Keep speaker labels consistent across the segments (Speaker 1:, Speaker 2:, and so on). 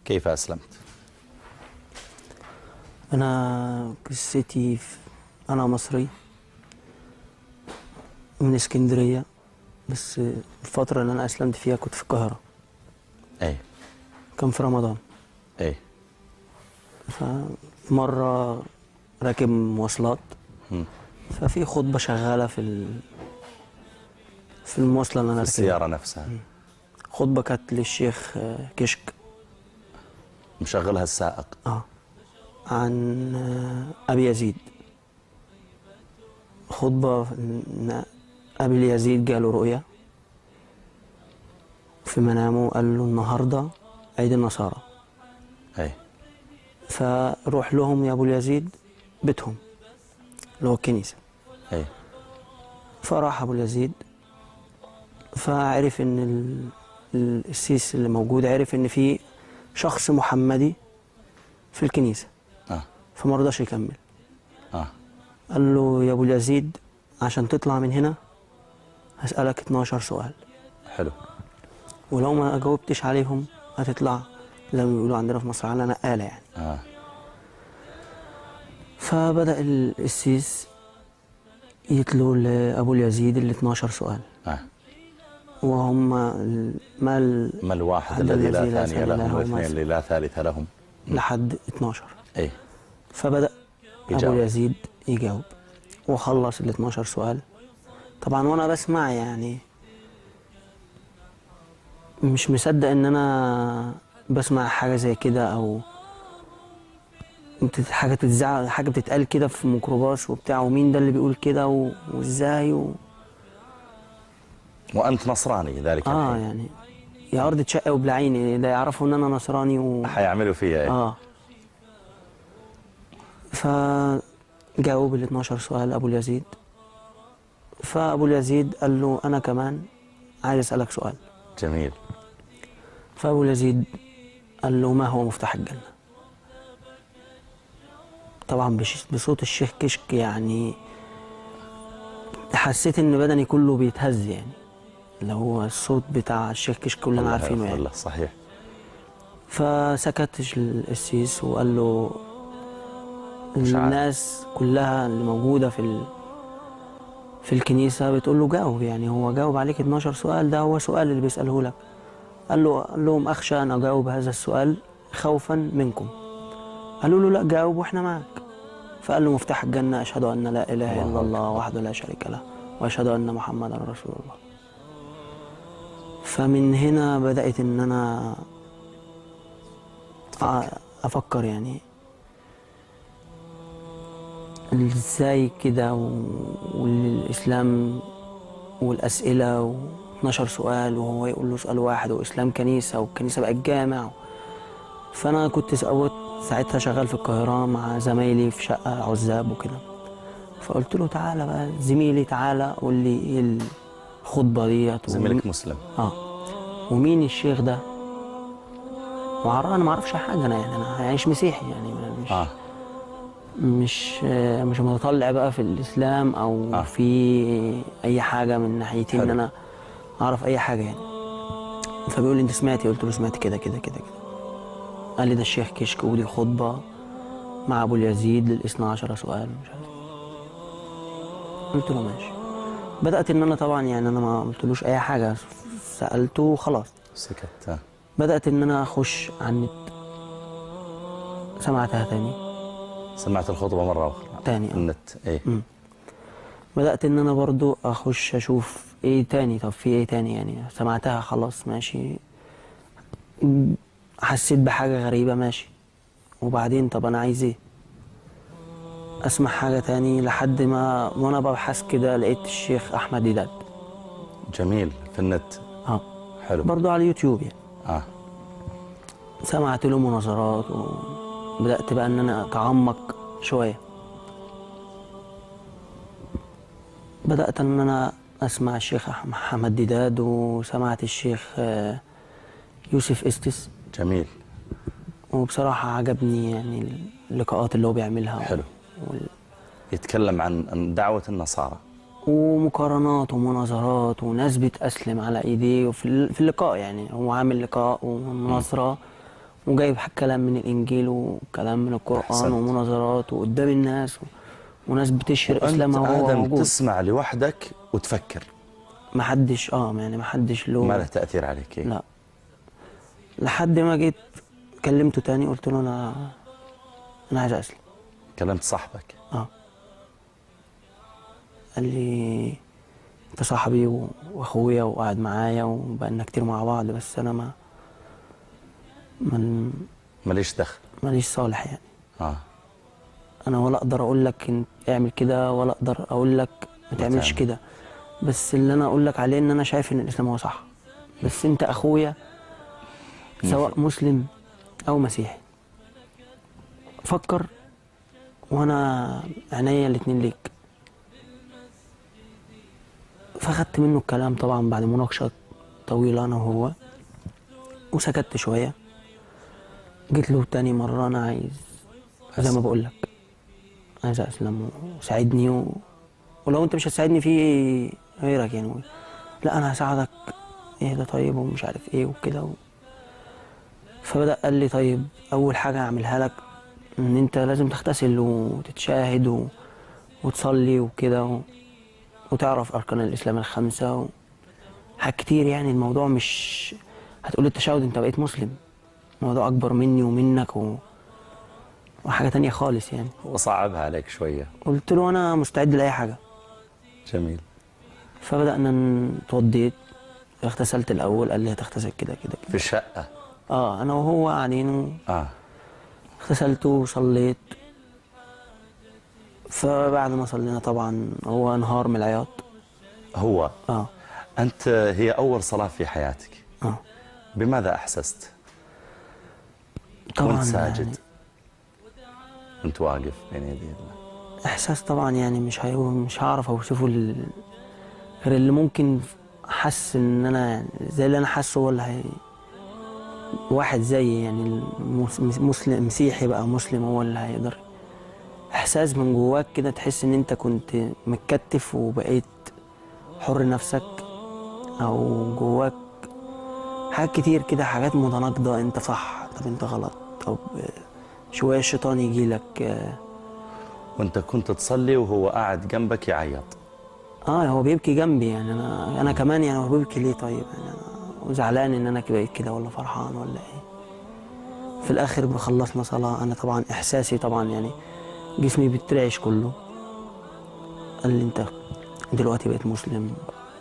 Speaker 1: كيف أسلمت؟
Speaker 2: أنا قصتي أنا مصري من اسكندرية، بس الفترة اللي أنا أسلمت فيها كنت في القاهرة.
Speaker 1: أي.
Speaker 2: كان في رمضان.
Speaker 1: أي.
Speaker 2: فمرة راكب مواصلات، ففي خطبة شغالة في المواصلة اللي أنا
Speaker 1: في السيارة نفسها.
Speaker 2: خطبة كانت للشيخ كشك
Speaker 1: مشغلها السائق.
Speaker 2: عن أبي يزيد. خطبة إن أبي يزيد جاله رؤية في منامه، قال له النهاردة عيد النصارى.
Speaker 1: أي.
Speaker 2: فروح لهم يا أبو اليزيد بيتهم اللي هو الكنيسة.
Speaker 1: أي.
Speaker 2: فراح أبو اليزيد، فعرف إن السيس اللي موجود عرف إن في شخص محمدي في الكنيسة. فما رضاش يكمل. قال له يا أبو اليزيد عشان تطلع من هنا هسألك 12 سؤال.
Speaker 1: حلو.
Speaker 2: ولو ما جاوبتش عليهم هتطلع زي ما بيقولوا عندنا في مصر على نقالة يعني. فبدأ السيس يتلو لأبو اليزيد 12 سؤال. وهم ما
Speaker 1: الواحد الذي لا ثاني لهم والاثنين اللي لا ثالث لهم
Speaker 2: لحد 12.
Speaker 1: أي.
Speaker 2: فبدأ أبو اليزيد يجاوب وخلص 12 سؤال. طبعا وأنا بسمع يعني مش مصدق إن أنا بسمع حاجة زي كده، أو حاجة تتذاع، حاجة بتتقال كده في ميكروباص وبتاع، ومين ده اللي بيقول كده وإزاي
Speaker 1: وأنت نصراني ذلك الحين.
Speaker 2: يعني يا أرض تشق وبلعيني، ده يعرفوا إن أنا نصراني
Speaker 1: هيعملوا فيا إيه؟
Speaker 2: فجاوب 12 سؤال أبو اليزيد. فأبو اليزيد قال له أنا كمان عايز أسألك سؤال.
Speaker 1: جميل.
Speaker 2: فأبو اليزيد قال له ما هو مفتاح الجنة؟ طبعا بصوت الشيخ كشك، يعني حسيت إن بدني كله بيتهز، يعني اللي هو الصوت بتاع الشيخ كشك كلنا عارفينه يعني.
Speaker 1: والله صحيح.
Speaker 2: فسكت السيس وقال له الناس كلها اللي موجودة في الكنيسة بتقول له جاوب، يعني هو جاوب عليك 12 سؤال، ده هو سؤال اللي بيسأله لك. قال لهم أخشى أن أجاوب هذا السؤال خوفا منكم. قالوا له لا جاوب وإحنا معك. فقال له مفتاح الجنة أشهد أن لا إله إلا الله وحده لا شريك له وأشهد أن محمدا رسول الله. فمن هنا بدأت إن أنا أفكر يعني ازاي كده، والإسلام والأسئلة 12 سؤال وهو يقول له سؤال واحد، وإسلام كنيسة والكنيسة بقت جامع. فأنا كنت ساعتها شغال في القاهرة مع زمايلي في شقة عزاب وكده. فقلت له تعالى بقى زميلي، تعالى قول لي ايه الخطبة ديت.
Speaker 1: زميلك مسلم.
Speaker 2: ومين الشيخ ده؟ انا ما اعرفش حاجة، انا عايش مسيحي يعني مش متطلع بقى في الإسلام أو في أي حاجة من ناحيتي إن أنا أعرف أي حاجة يعني. فبيقول لي أنت سمعتي؟ قلت له سمعت كده كده كده كده. قال لي ده الشيخ كشك ودي خطبة مع أبو اليزيد 12 سؤال مش عارف. قلت له ماشي. بدأت إن أنا طبعا يعني أنا ما قلتلوش أي حاجة، سألته وخلاص.
Speaker 1: سكت.
Speaker 2: بدأت إن أنا أخش على النت، سمعتها تاني.
Speaker 1: سمعت الخطبة مرة أخرى
Speaker 2: تاني
Speaker 1: النت. إيه.
Speaker 2: بدأت إن أنا برضو أخش أشوف إيه تاني، طب في إيه تاني يعني. سمعتها خلاص ماشي، حسيت بحاجة غريبة ماشي، وبعدين طب أنا عايز إيه؟ أسمع حاجة تاني لحد ما وأنا ببحث كده لقيت الشيخ أحمد ديدات.
Speaker 1: جميل. في النت. حلو.
Speaker 2: برضو على اليوتيوب يعني. سمعت له مناظرات وبدأت بقى إن أنا أتعمق شوية. بدأت إن أنا أسمع الشيخ محمد ديدات، وسمعت الشيخ يوسف إستس.
Speaker 1: جميل.
Speaker 2: وبصراحة عجبني يعني اللقاءات اللي هو بيعملها.
Speaker 1: حلو. يتكلم عن دعوة النصارى
Speaker 2: ومقارنات ومناظرات وناس بتأسلم على ايديه في اللقاء، يعني هو عامل لقاء ومناظرة وجايب كلام من الانجيل وكلام من القران
Speaker 1: أحسنت.
Speaker 2: ومناظرات وقدام الناس وناس بتشهر اسلامها وهو
Speaker 1: آدم
Speaker 2: موجود.
Speaker 1: تسمع لوحدك وتفكر،
Speaker 2: ما حدش يعني ما حدش
Speaker 1: ما له
Speaker 2: له.
Speaker 1: تأثير عليك؟
Speaker 2: لا، لحد ما جيت كلمته تاني قلت له انا عايز اسلم.
Speaker 1: كلمت صاحبك؟
Speaker 2: قال لي انت صاحبي واخويا وقاعد معايا وبقالنا كتير مع بعض، بس انا
Speaker 1: ماليش دخل،
Speaker 2: ماليش صالح يعني. انا ولا اقدر اقول لك انت اعمل كده ولا اقدر اقول لك ما تعملش كده، بس اللي انا اقول لك عليه ان انا شايف ان الاسلام هو صح، بس انت اخويا سواء مسلم او مسيحي، فكر وانا عينيا الاتنين ليك. فاخدت منه الكلام طبعا بعد مناقشه طويله انا وهو، وسكت شويه. جيت له تاني مره انا عايز زي ما بقول لك، عايز اسلم وساعدني ولو انت مش هتساعدني في غيرك يعني. لا انا هساعدك، ايه ده طيب ومش عارف ايه وكده فبدأ قال لي طيب اول حاجه هعملها لك ان انت لازم تغتسل وتتشاهد وتصلي وكده وتعرف اركان الاسلام الخمسه حاجات كتير يعني. الموضوع مش هتقول التشهد انت بقيت مسلم، الموضوع اكبر مني ومنك وحاجه تانية خالص يعني.
Speaker 1: وصعبها عليك شويه.
Speaker 2: قلت له انا مستعد لاي حاجه.
Speaker 1: جميل.
Speaker 2: فبدأنا اتوضيت، اغتسلت الاول، قال لي هتغتسل كده كده
Speaker 1: في الشقه؟
Speaker 2: انا وهو قاعدين اغتسلت وصليت. فبعد ما صلينا طبعا هو انهار من العياط.
Speaker 1: هو انت هي اول صلاه في حياتك، بماذا احسست؟
Speaker 2: طبعا
Speaker 1: وانت ساجد
Speaker 2: يعني
Speaker 1: انت واقف بين يدي الله،
Speaker 2: احساس طبعا يعني مش هعرف اوصفه غير اللي ممكن حس ان انا يعني زي اللي انا حاسه هو اللي واحد زي يعني مسلم مسيحي بقى مسلم هو اللي هيقدر. احساس من جواك كده تحس ان انت كنت متكتف وبقيت حر نفسك، او جواك حاجات كتير كده، حاجات متناقضه، انت صح طب انت غلط، طب شويه الشيطان يجي لك.
Speaker 1: وانت كنت تصلي وهو قاعد جنبك يعيط؟
Speaker 2: هو بيبكي جنبي يعني. انا كمان يعني هو بيبكي ليه طيب يعني؟ انا زعلان ان انا بقيت كده ولا فرحان ولا ايه؟ في الاخر خلصنا صلاه، انا طبعا احساسي طبعا يعني جسمي بيترعش كله. قال لي انت دلوقتي بقيت مسلم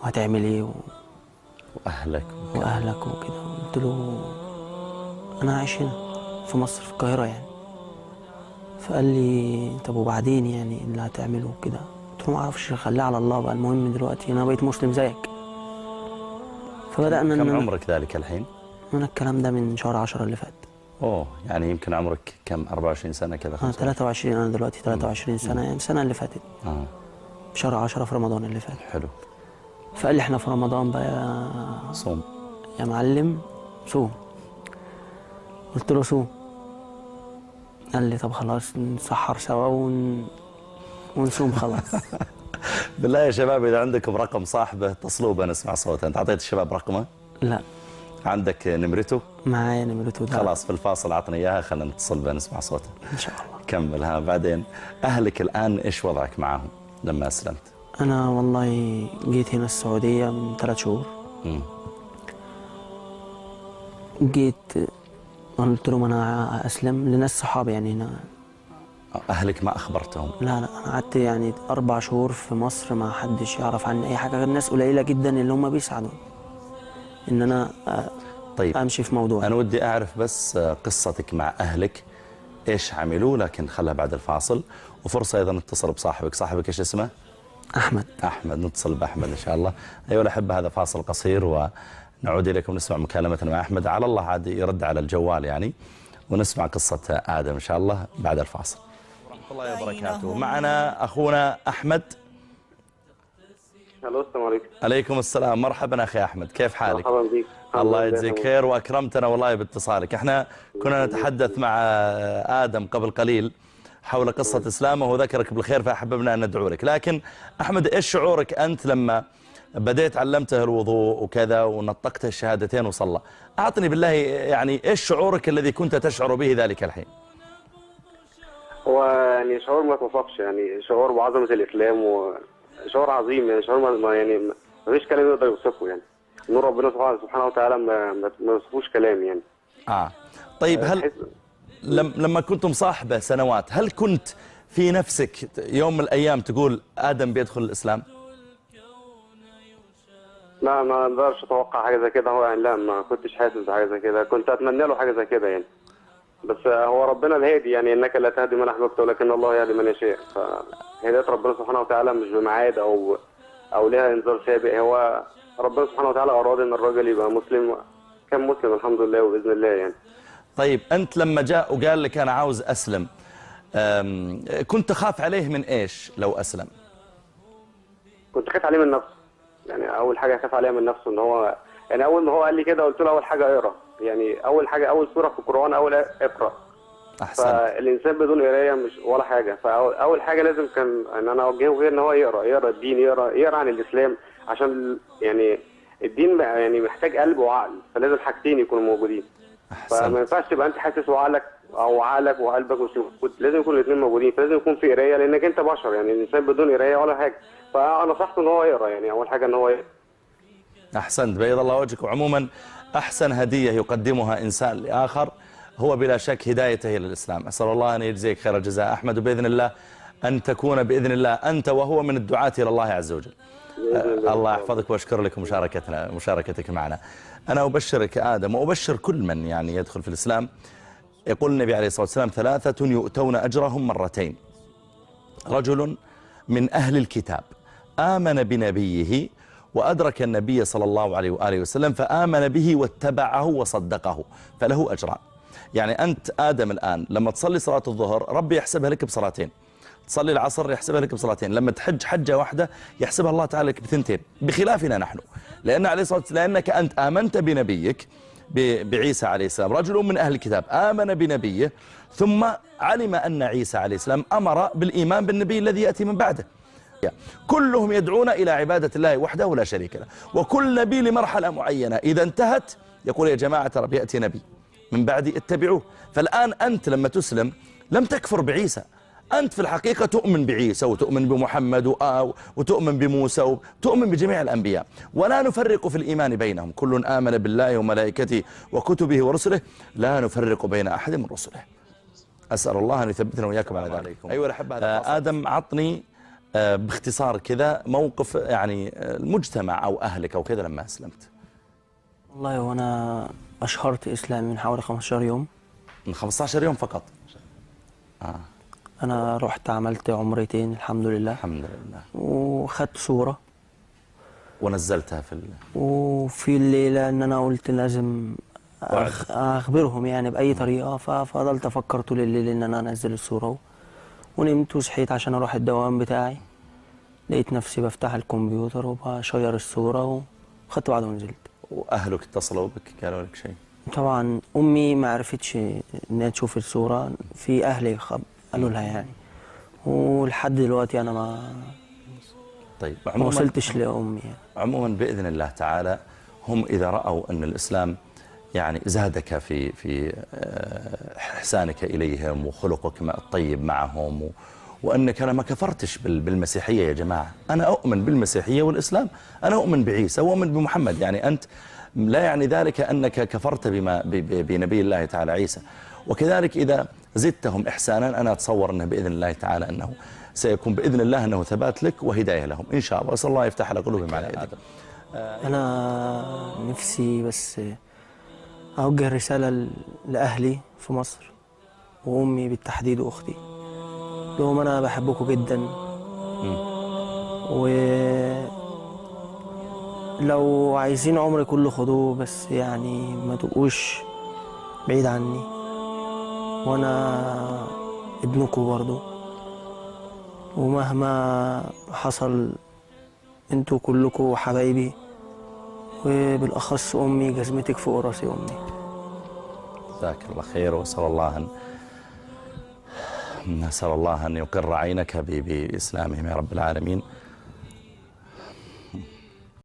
Speaker 2: وهتعمل ايه واهلك وكده. قلت له انا عايش هنا في مصر في القاهره يعني. فقال لي طب وبعدين يعني اللي هتعمله كده؟ قلت له ما اعرفش، خليها على الله بقى، المهم دلوقتي انا بقيت مسلم زيك. فبدانا
Speaker 1: كم عمرك ذلك الحين؟
Speaker 2: انا الكلام ده من شهر 10 اللي فات.
Speaker 1: يعني يمكن عمرك كم، 24 سنه كذا؟
Speaker 2: 23. انا دلوقتي 23 سنه يعني السنه اللي فاتت بشهر 10 في رمضان اللي فات.
Speaker 1: حلو.
Speaker 2: فقال لي احنا في رمضان بقى
Speaker 1: صوم
Speaker 2: يا معلم، صوم. قلت له صوم. قال لي طب خلاص نسحر سوا ونصوم خلاص.
Speaker 1: بالله يا شباب اذا عندكم رقم صاحبه اتصلوا بنا نسمع صوته. انت اعطيت الشباب رقمه؟
Speaker 2: لا.
Speaker 1: عندك نمرته؟
Speaker 2: معايا نمرته.
Speaker 1: خلاص في الفاصل عطنا اياها، خلينا نتصل بها نسمع صوته
Speaker 2: ان شاء الله.
Speaker 1: كمل. بعدين اهلك الان ايش وضعك معهم لما اسلمت؟
Speaker 2: انا والله جيت هنا السعوديه من 3 شهور. جيت قلت لهم انا اسلم لناس صحابي يعني هنا.
Speaker 1: اهلك ما اخبرتهم؟
Speaker 2: لا انا قعدت يعني 4 شهور في مصر ما حدش يعرف عني اي حاجه غير ناس قليله جدا اللي هم بيساعدوا ان انا
Speaker 1: طيب
Speaker 2: امشي في موضوع.
Speaker 1: انا ودي اعرف بس قصتك مع اهلك ايش عملوا، لكن خلها بعد الفاصل. وفرصه ايضا نتصل بصاحبك. صاحبك ايش اسمه؟
Speaker 2: احمد.
Speaker 1: نتصل باحمد ان شاء الله. ايها الاحبه هذا فاصل قصير ونعود اليكم نسمع مكالمتنا مع احمد. على الله عاد يرد على الجوال يعني، ونسمع قصه ادم ان شاء الله بعد الفاصل. ورحمه الله وبركاته. معنا اخونا احمد.
Speaker 3: الو السلام عليكم.
Speaker 1: عليكم السلام. مرحبا اخي احمد، كيف حالك؟
Speaker 3: مرحبا بك.
Speaker 1: الله يجزيك خير واكرمتنا والله باتصالك. احنا كنا نتحدث مع ادم قبل قليل حول قصة اسلامه وذكرك بالخير، فاحببنا ان ندعو لك. لكن احمد ايش شعورك انت لما بديت علمته الوضوء وكذا ونطقته الشهادتين وصلى. أعطني بالله يعني إيش شعورك الذي كنت تشعر به ذلك الحين؟
Speaker 3: هو يعني شعور ما توصفش، يعني شعور بعظمة الإسلام وشعور عظيم، يعني شعور يعني ما فيش كلام يقدر يوصفه. يعني نور ربنا سبحانه وتعالى ما يوصفوش كلام يعني.
Speaker 1: طيب هل لما كنت مصاحبة سنوات هل كنت في نفسك يوم من الأيام تقول آدم بيدخل الإسلام؟
Speaker 3: لا ما اقدرش اتوقع حاجه زي كده. هو يعني لا ما كنتش حاسس بحاجه زي كده، كنت اتمنى له حاجه زي كده يعني. بس هو ربنا الهادي، يعني انك لا تهدي من احببت ولكن الله يهدي من يشاء. فهدايه ربنا سبحانه وتعالى مش بميعاد او لها انذار سابق. هو ربنا سبحانه وتعالى اراد ان الراجل يبقى مسلم، كان مسلم الحمد لله وباذن الله يعني.
Speaker 1: طيب انت لما جاء وقال لك انا عاوز اسلم، كنت تخاف عليه من ايش لو اسلم؟
Speaker 3: كنت خايف عليه من نفسه. يعني اول حاجه خاف عليها من نفسه، ان هو يعني اول ما هو قال لي كده قلت له اول حاجه اقرا، يعني اول حاجه اول سوره في القران اقرا.
Speaker 1: احسنت.
Speaker 3: فالانسان بدون قرايه مش ولا حاجه، فاول حاجه لازم كان ان انا اوجهه غير ان هو يقرا الدين، يقرا عن الاسلام، عشان يعني الدين يعني محتاج قلب وعقل، فلازم حاجتين يكونوا موجودين.
Speaker 1: احسنت.
Speaker 3: فما ينفعش تبقى انت حاسس وعقلك او عقلك وقلبك مش موجود، لازم يكون الاثنين موجودين. فلازم يكون في قرايه، لانك انت بشر، يعني الانسان بدون قرايه ولا حاجه. فانا نصحته ان هو يقرا، يعني اول حاجه ان هو يقرا.
Speaker 1: احسنت، بيض الله وجهك. وعموما احسن هديه يقدمها انسان لاخر هو بلا شك هدايته الى الاسلام. اسال الله ان يجزيك خير الجزاء احمد، وباذن الله ان تكون باذن الله انت وهو من الدعاة الى الله عز وجل. الله يحفظك واشكر لك مشاركتك معنا. انا ابشرك ادم وابشر كل من يعني يدخل في الاسلام. يقول النبي عليه الصلاه والسلام: ثلاثه يؤتون اجرهم مرتين، رجل من اهل الكتاب آمن بنبيه وأدرك النبي صلى الله عليه وآله وسلم فآمن به واتبعه وصدقه، فله أجران. يعني أنت آدم الآن لما تصلي صلاة الظهر ربي يحسبها لك بصلاتين، تصلي العصر يحسبها لك بصلاتين، لما تحج حجة واحدة يحسبها الله تعالى لك بثنتين، بخلافنا نحن. لأن عليه الصلاة والسلام لأنك أنت آمنت بنبيك بعيسى عليه السلام، رجل من أهل الكتاب آمن بنبيه ثم علم أن عيسى عليه السلام أمر بالإيمان بالنبي الذي يأتي من بعده. كلهم يدعون إلى عبادة الله وحده ولا شريك له، وكل نبي لمرحلة معينة إذا انتهت يقول يا جماعة ترى بيأتي نبي من بعدي اتبعوه. فالآن أنت لما تسلم لم تكفر بعيسى، أنت في الحقيقة تؤمن بعيسى وتؤمن بمحمد وتؤمن بموسى وتؤمن بجميع الأنبياء، ولا نفرق في الإيمان بينهم، كل آمن بالله وملائكته وكتبه ورسله لا نفرق بين أحد من رسله. أسأل الله أن يثبتنا وإياكم على ذلك. أيوة آدم عطني باختصار كذا موقف يعني المجتمع أو أهلك أو كذا لما أسلمت.
Speaker 2: والله وأنا أشهرت إسلامي من حوالي 15 يوم.
Speaker 1: من 15 يوم فقط؟
Speaker 2: أنا رحت عملت عمرتين الحمد لله.
Speaker 1: الحمد لله.
Speaker 2: وخدت صورة
Speaker 1: ونزلتها
Speaker 2: وفي الليلة إن أنا قلت لازم أخبرهم يعني بأي طريقة، ففضلت أفكر طول الليل إن أنا أنزل الصورة، ونمت وصحيت عشان أروح الدوام بتاعي، لقيت نفسي بفتح الكمبيوتر وبشير الصورة وخدت بعض ونزلت.
Speaker 1: وأهلك اتصلوا بك قالوا لك شيء؟
Speaker 2: طبعا أمي ما عرفتش إنها تشوف الصورة، في أهلي قالوا لها يعني، ولحد دلوقتي أنا
Speaker 1: طيب
Speaker 2: ما وصلتش لأمي يعني.
Speaker 1: عموما بإذن الله تعالى هم إذا رأوا أن الإسلام يعني زادك في إحسانك إليهم وخلقك الطيب معهم وأنك أنا ما كفرتش بالمسيحية يا جماعة، أنا أؤمن بالمسيحية والإسلام، أنا أؤمن بعيسى وأؤمن بمحمد، يعني أنت لا يعني ذلك أنك كفرت بنبي الله تعالى عيسى. وكذلك إذا زدتهم إحسانا أنا أتصور أنه بإذن الله تعالى أنه سيكون بإذن الله أنه ثبات لك وهداية لهم إن شاء الله. أسأل الله يفتح على قلوبهم على يدك.
Speaker 2: أنا نفسي بس أوجه رسالة لأهلي في مصر وأمي بالتحديد وأختي، لهم أنا بحبكم جدا، ولو عايزين عمري كله خدوه، بس يعني ما تبقوش بعيد عني، وأنا ابنكم برضو، ومهما حصل انتوا كلكم حبايبي، وبالأخص أمي جزمتك فوق راسي أمي.
Speaker 1: جزاك الله خير، وأسأل الله أن يقر عينك بإسلامهم يا رب العالمين.